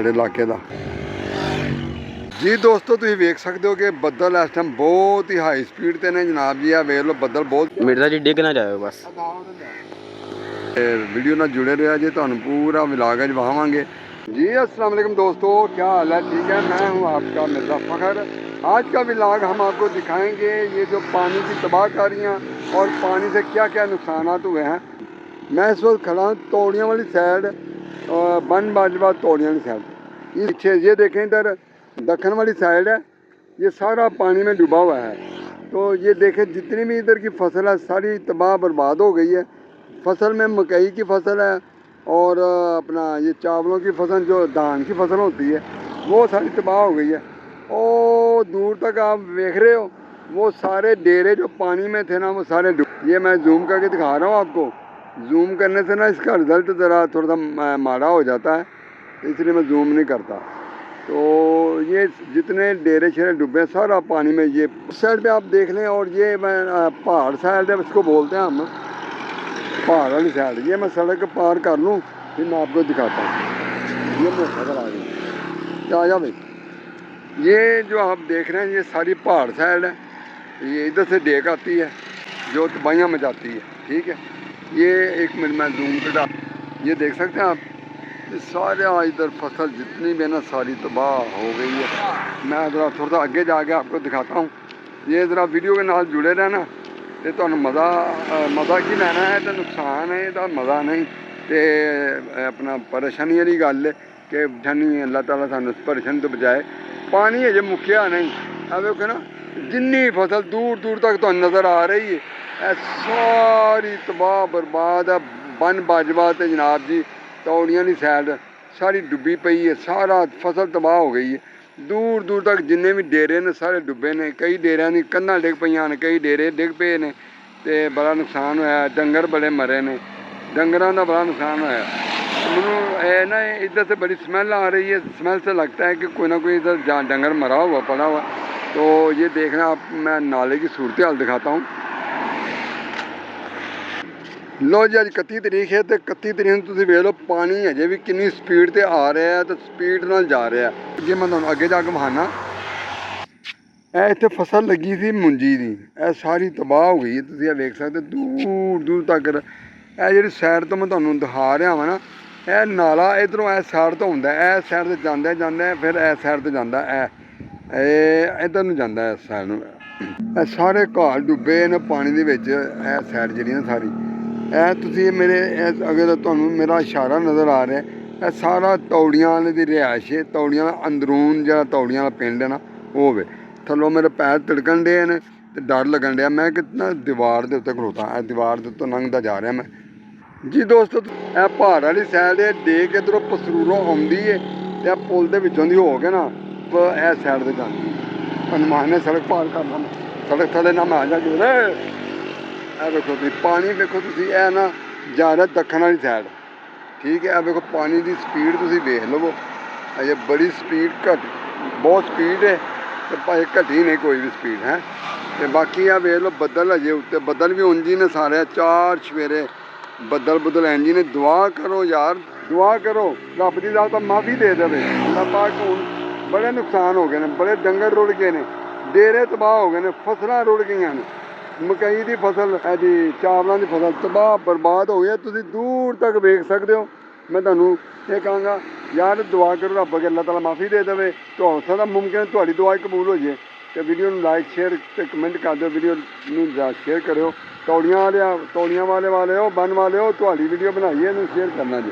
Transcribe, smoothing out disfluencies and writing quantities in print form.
इलाके का जी दोस्तों तुम वेख सकते हो कि बदल इस टाइम बहुत ही हाई स्पीड ते ने जनाब जी। वेख लो बदल बहुत मिर्जा जी डिग ना जाओ बस। वीडियो ना जुड़े रहा जी, तो पूरा विलाग दिखावांगे जी। अस्सलाम वालेकुम दोस्तों, क्या हाल है? ठीक है, मैं हूं आपका मिर्ज़ा फ़खर। आज का विलाग हम आपको दिखाएंगे ये जो पानी की तबाहकारियाँ और पानी से क्या क्या नुकसान हुए हैं। मैं इस वक्त खड़ा हूँ तौड़ियाँ वाली साइड, बन बाजवा तौड़ियाँ वाली साइड। पीछे ये देखें, इधर दखन वाली साइड है, ये सारा पानी में डूबा हुआ है। तो ये देखें जितनी भी इधर की फसल है सारी तबाह बर्बाद हो गई है। फसल में मकई की फसल है और अपना ये चावलों की फसल, जो धान की फसल होती है, वो सारी तबाह हो गई है। और दूर तक आप देख रहे हो वो सारे डेरे जो पानी में थे ना, वो सारे डूब। ये मैं जूम करके दिखा रहा हूँ आपको। जूम करने से ना इसका रिज़ल्ट ज़रा थोड़ा सा माड़ा हो जाता है, इसलिए मैं जूम नहीं करता। तो ये जितने डेरे शेरे डूबे सारा पानी में। ये उस साइड पे आप देख लें, और ये मैं पहाड़ साइड है इसको बोलते हैं हम, पहाड़ वाली साइड। ये मैं सड़क पार कर लूँ फिर मैं आपको दिखाता हूँ। ये मोटरसाइकिल आ रही क्या आया भाई। ये जो आप देख रहे हैं ये सारी पहाड़ साइड है। ये इधर से डेक आती है जो तबाहियाँ मचाती है, ठीक है। ये एक मिनट में जूम कर, ये देख सकते हैं आप, ये सारे इधर फसल जितनी भी है ना सारी तबाह हो गई है। मैं ज़रा थोड़ा सा आगे जाके आपको दिखाता हूँ। ये ज़रा वीडियो के नाल जुड़े रहना, तो तुहानू मज़ा की लैना है, तो नुकसान है तो मज़ा नहीं। तो अपना परेशानी वाली गल है कि परेशानी अल्लाह ताला सानू परेशानी तो बचाए। पानी अजे मुक्या नहीं। अब देखो ना जिन्नी फसल दूर दूर तक तो नज़र आ रही है, सारी तबाह बर्बाद है। बन बाजवा तो जनाब जी तौड़ियाँ की साइड सारी डुबी पई है, सारा फसल तबाह हो गई है। दूर दूर तक जिन्ने भी डेरे ने सारे डुबे ने। कई डेरिया की कंधां डिग पईयां ने, कई डेरे डिग पे ने, तो बड़ा नुकसान होया। डंगर बड़े मरे ने, डंगरां दा बड़ा नुकसान होया। मैनू ना इधर से बड़ी स्मैल आ रही है। स्मैल से लगता है कि कोई ना कोई इधर डंगर मरा हुआ पड़ा हुआ। तो ये देखना आप, मैं नाले की सूरत हाल दिखाता हूँ। लो जी अज 31 तरीक है, तो 31 तरीक तुम वेख लो पानी अजे भी कितनी स्पीड से आ रहा है, तो स्पीड नाल जा रहा है। जे मैं तुहानू अगे जाके विखाना, इतने फसल लगी थी मुंजी की, सारी तबाह हो गई है। तुम देख सकते दूर दूर तक। जी साइड तो मैं तुहानू दिखा रहा वा ना, यह नाला इधरों इस साइड तो आउंदा, इस साइड से जांदा जांदा फिर इस साइड तो जांदा, इधर नूं जांदा इस साइड नूं। सारे घाल डुबे ने पानी दे विच। साइड जी सारी तुम मेरे अगर तुहानू मेरा इशारा नज़र आ रहा है, यह सारा तौड़ियां वाले दी रिहाइश है। तौड़ियां अंदरून जो तौड़ियां वाला पिंड है ना, वो वे थल्लों मेरे पैर तिड़कन डे ने, तो डर लगन डया। मैं कितना दीवार के उत्ते खड़ोता, दीवार के उत्तों लंघदा जा रहा मैं जी। दोस्तों यह पहाड़ वाली साइड है, डेक इधरों पसरूरों आउंदी है, तो पुल के विचों दी हो के ना इस साइड से जाती है। हनुमान ने सड़क पार करना, सड़क थले ना मैं आ जा के देखो तुम पानी देखो तुम, यह ना जा रहा दखन वाली साइड, ठीक है। देखो पानी की स्पीड तुम देख लवो, अजे बड़ी स्पीड घट, बहुत स्पीड है, तो भाई घटी नहीं कोई भी स्पीड है। तो बाकी आ वेख लो बदल अजे उत्ते, बदल भी उंज ही ने सारे चार सवेरे बदल बुदल इंज ही ने। दुआ करो यार, दुआ करो रब की दात माफ़ी दे दे। अल्लाह पाक हूँ बड़े नुकसान हो गए हैं, बड़े डंगर रुड़ गए हैं, डेरे तबाह हो गए हैं, फसलां रुड़ गई हैं। मकई की फसल है जी, चावलों की फसल तबाह बर्बाद हो गई है। तुम दूर तक वेख सकते हो। मैं तुहानू ये कहूँगा यार दुआ करो रब अगे अल्लाह ताला माफ़ी दे दे। तो हो सकता मुमकिन थोड़ी दुआ कबूल हो जाए। तो वीडियो लाइक शेयर तो कमेंट कर दो, वीडियो शेयर करो। तौड़ियां वाले हो, बन वाले हो, थोड़ी वीडियो बनाइए शेयर करना जी।